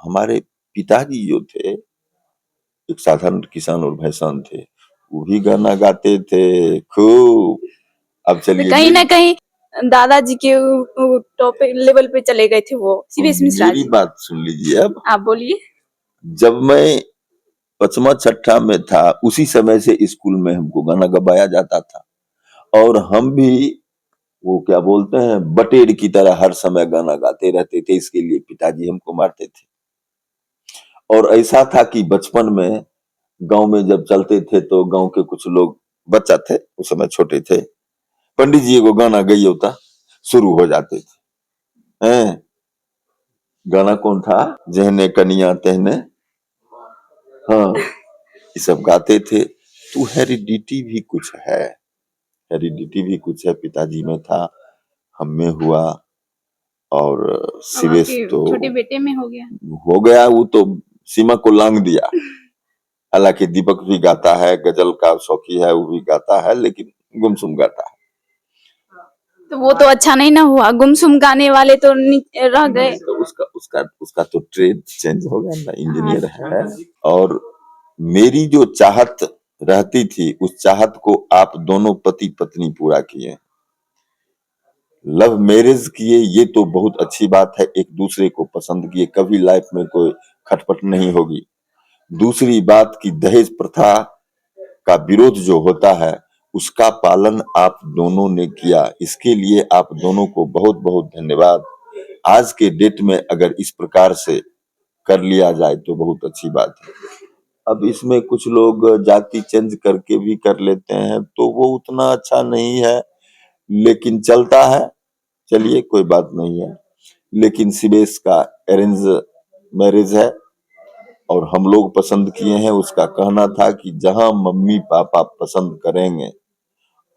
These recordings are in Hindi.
हमारे पिताजी जो थे एक साधारण किसान और भैंसान थे, वो भी गाना गाते थे खूब। अब तो चलिए कहीं ना मेरी कहीं दादाजी के टॉप लेवल पे चले गए थे वो सीबीएस मिश्रा मेरी जी। बात सुन लीजिए। अब आप बोलिए। जब मैं पांचवा छठा में था उसी समय से स्कूल में हमको गाना गवाया जाता था, और हम भी वो क्या बोलते हैं बटेर की तरह हर समय गाना गाते रहते थे। इसके लिए पिताजी हमको मारते थे। और ऐसा था कि बचपन में गांव में जब चलते थे तो गांव के कुछ लोग, बच्चा थे उस समय, छोटे थे, पंडित जी को गाना गई होता शुरू हो जाते थे। हैं? गाना कौन था? जहने कनिया तहने, हाँ, ये सब गाते थे। तो हेरिडिटी भी कुछ है, हेरिडिटी भी कुछ है। पिताजी में था, हम में हुआ, और अब सिवेश आपके तो छोटे बेटे में हो गया। हो गया, वो तो सीमा को लांग दिया। हालांकि दीपक भी गाता है, गजल का शौकी है, वो भी गाता है, लेकिन गुमसुम गाता है। तो वो तो अच्छा नहीं ना हुआ, गुमसुम गाने वाले तो रह गए। तो उसका उसका उसका तो ट्रेड चेंज हो गया ना, हाँ। इंजीनियर है। और मेरी जो चाहत रहती थी उस चाहत को आप दोनों पति पत्नी पूरा किए। लव मैरिज किए, ये तो बहुत अच्छी बात है, एक दूसरे को पसंद किए, कभी लाइफ में कोई खटपट नहीं होगी। दूसरी बात की दहेज प्रथा का विरोध जो होता है उसका पालन आप दोनों ने किया, इसके लिए आप दोनों को बहुत बहुत धन्यवाद। आज के डेट में अगर इस प्रकार से कर लिया जाए तो बहुत अच्छी बात है। अब इसमें कुछ लोग जाति चेंज करके भी कर लेते हैं तो वो उतना अच्छा नहीं है, लेकिन चलता है। चलिए कोई बात नहीं है। लेकिन सिवेश का अरेंज मैरिज है और हम लोग पसंद किए हैं। उसका कहना था कि जहां मम्मी पापा पसंद करेंगे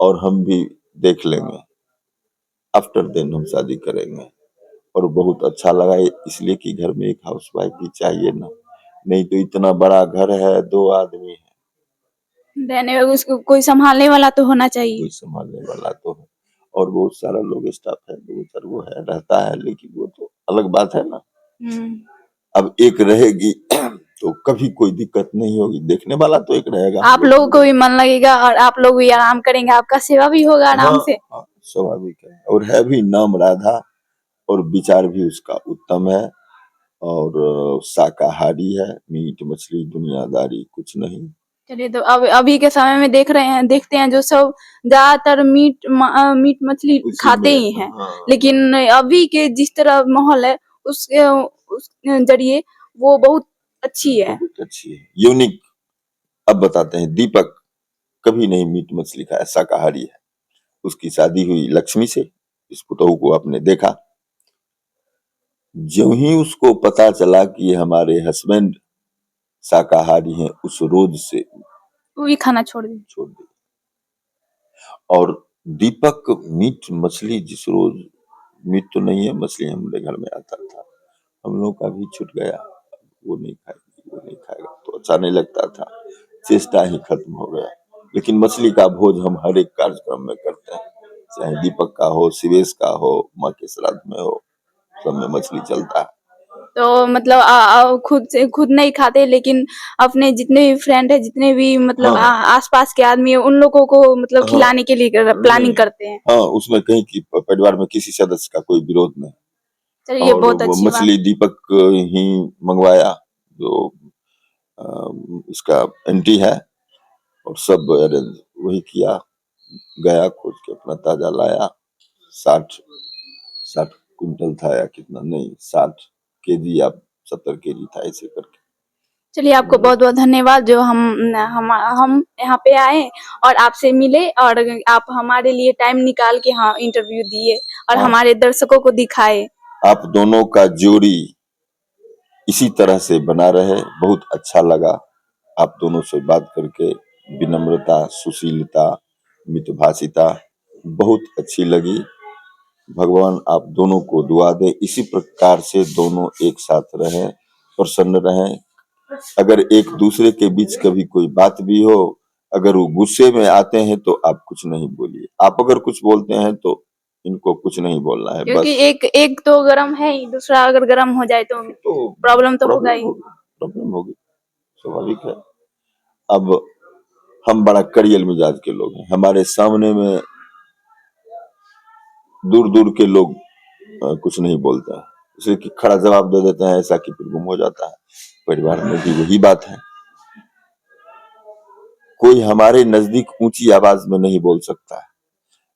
और हम भी देख लेंगे, आफ्टर देन हम शादी करेंगे। और बहुत अच्छा लगा इसलिए कि घर में एक हाउस वाइफ भी चाहिए ना, नहीं तो इतना बड़ा घर है, 2 आदमी है, रहने उसको कोई संभालने वाला तो होना चाहिए। कोई संभालने वाला तो है। और बहुत सारा लोग स्टाफ है, दो चार वो है रहता है, लेकिन वो तो अलग बात है ना। अब एक रहेगी तो कभी कोई दिक्कत नहीं होगी, देखने वाला तो एक रहेगा। आप लोगों को भी मन लगेगा और आप लोग भी आराम करेंगे, आपका सेवा भी होगा आराम हाँ से। हाँ, स्वाभाविक है। और है भी नाम राधा, और विचार भी उसका उत्तम है, और शाकाहारी है, मीट मछली दुनियादारी कुछ नहीं। चलिए, तो अब अभी के समय में देख रहे हैं, देखते हैं जो सब ज्यादातर मीट मछली उसी खाते में ही हैं। हाँ, लेकिन अभी के जिस तरह माहौल है उस जरिए वो बहुत अच्छी है। बहुत अच्छी है, यूनिक। अब बताते हैं, दीपक कभी नहीं मीट मछली खाया, शाकाहारी है। उसकी शादी हुई लक्ष्मी से, इस पुतहू को आपने देखा। जो ही उसको पता चला कि हमारे हस्बैंड शाकाहारी हैं, उस रोज से वो भी खाना छोड़ दी। छोड़ दी। और दीपक मीट मछली जिस रोज, मीट तो नहीं है, मछली हमारे घर में आता था, हम लोग का भी छूट गया। वो नहीं खाएगी, वो नहीं खाएगा, तो अच्छा नहीं लगता था, चेष्टा ही खत्म हो गया। लेकिन मछली का भोज हम हर एक कार्यक्रम में करते हैं, चाहे दीपक का हो, सिवेश का हो, माँ के श्राद्ध में हो, सब में मछली चलता है। तो मतलब खुद नहीं खाते, लेकिन अपने जितने भी फ्रेंड है, जितने भी मतलब हाँ आसपास के आदमी है, उन लोगों को मतलब हाँ, खिलाने के लिए नहीं, प्लानिंग करते हैं। हाँ, उसमें कहीं की परिवार में किसी सदस्य का कोई विरोध नहीं। चलिए, ये और बहुत वो अच्छी बात। मछली दीपक ही मंगवाया, जो इसका एंटी है, और सब अरेंज वही किया। गया खोज के अपना ताजा लाया। 60 60 कुंटल था या कितना, नहीं 60 केजी या 70 केजी था, ऐसे करके। चलिए, आपको बहुत बहुत धन्यवाद जो हम यहाँ पे आए और आपसे मिले, और आप हमारे लिए टाइम निकाल के हाँ इंटरव्यू दिए और हाँ, हमारे दर्शकों को दिखाए। आप दोनों का जोड़ी इसी तरह से बना रहे, बहुत अच्छा लगा आप दोनों से बात करके। विनम्रता, सुशीलता, मितभाषिता बहुत अच्छी लगी। भगवान आप दोनों को दुआ दे, इसी प्रकार से दोनों एक साथ रहें, प्रसन्न रहें। अगर एक दूसरे के बीच कभी कोई बात भी हो, अगर वो गुस्से में आते हैं तो आप कुछ नहीं बोलिए, आप अगर कुछ बोलते हैं तो इनको कुछ नहीं बोलना है, क्योंकि बस। एक एक तो गर्म है ही, दूसरा अगर गर्म हो जाए तो तो प्रॉब्लम तो होगा प्रॉब्लम ही। होगी, प्रॉब्लम होगी, स्वाभाविक है। अब हम बड़ा कड़ियल मिजाज के लोग हैं, हमारे सामने में दूर दूर के लोग कुछ नहीं बोलता है, इसलिए कि खड़ा जवाब दे देते हैं, ऐसा कि फिर गुम हो जाता है। परिवार में भी वही बात है, कोई हमारे नजदीक ऊंची आवाज में नहीं बोल सकता है।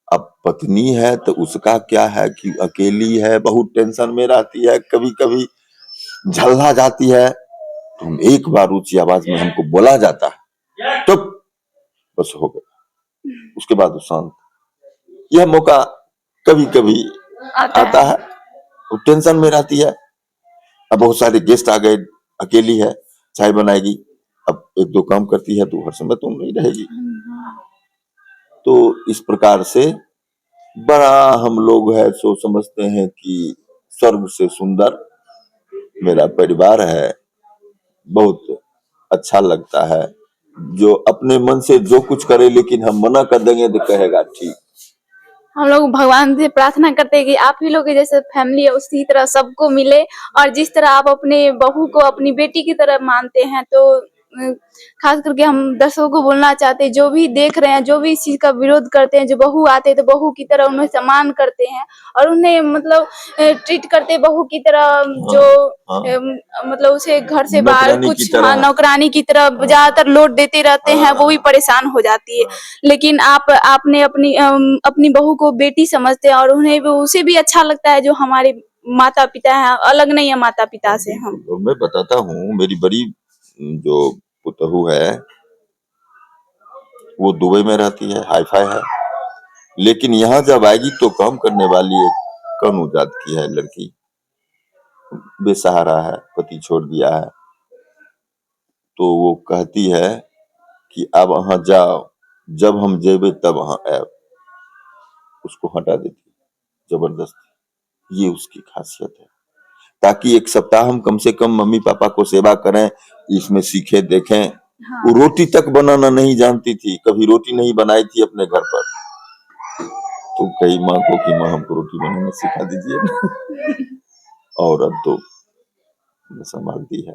अब पत्नी है तो उसका क्या है कि अकेली है, बहुत टेंशन में रहती है, कभी कभी झल्ला जाती है, तो हम एक बार ऊंची आवाज में हमको बोला जाता है, चुप, बस हो गया, उसके बाद वो शांत। यह मौका कभी कभी आता है, वो टेंशन में रहती है। अब बहुत सारे गेस्ट आ गए, अकेली है, चाय बनाएगी, अब एक दो काम करती है तो हर समय तो नहीं रहेगी। तो इस प्रकार से बड़ा हम लोग है सो समझते हैं कि स्वर्ग से सुंदर मेरा परिवार है, बहुत अच्छा लगता है। जो अपने मन से जो कुछ करे, लेकिन हम मना कर देंगे तो कहेगा ठीक। हम लोग भगवान से प्रार्थना करते हैं कि आप ही लोग के जैसे फैमिली है उसी तरह सबको मिले, और जिस तरह आप अपने बहू को अपनी बेटी की तरह मानते हैं, तो खास करके हम दर्शकों को बोलना चाहते हैं, जो भी देख रहे हैं, जो भी इस चीज का विरोध करते हैं, जो बहू आते हैं तो बहू की तरह उन्हें सम्मान करते हैं और उन्हें मतलब ट्रीट करते हैं बहू की तरह, जो मतलब उसे घर से बाहर नौकरानी की कुछ तरह। नौकरानी की तरह ज्यादातर लोड देते रहते हैं, वो भी परेशान हो जाती है। लेकिन आपने अपनी बहू को बेटी समझते हैं, और उन्हें उसे भी अच्छा लगता है जो हमारे माता पिता हैं, अलग नहीं है माता पिता से हम। और मैं बताता हूँ, मेरी बड़ी जो पुतहू है वो दुबई में रहती है, हाई फाई है, लेकिन यहाँ जब आएगी तो काम करने वाली एक कम जात की है लड़की, बेसहारा है, पति छोड़ दिया है, तो वो कहती है कि अब वहां जाओ, जब हम जेबे तब वहां आए, उसको हटा देती है जबरदस्ती। ये उसकी खासियत है, ताकि एक सप्ताह हम कम से कम मम्मी पापा को सेवा करें, इसमें सीखे देखें। हाँ। वो रोटी तक बनाना नहीं जानती थी, कभी रोटी नहीं बनाई थी अपने घर पर, तो कई माँ को कि माँ हमको रोटी बनाना सिखा दीजिए और अब तो संभालती है।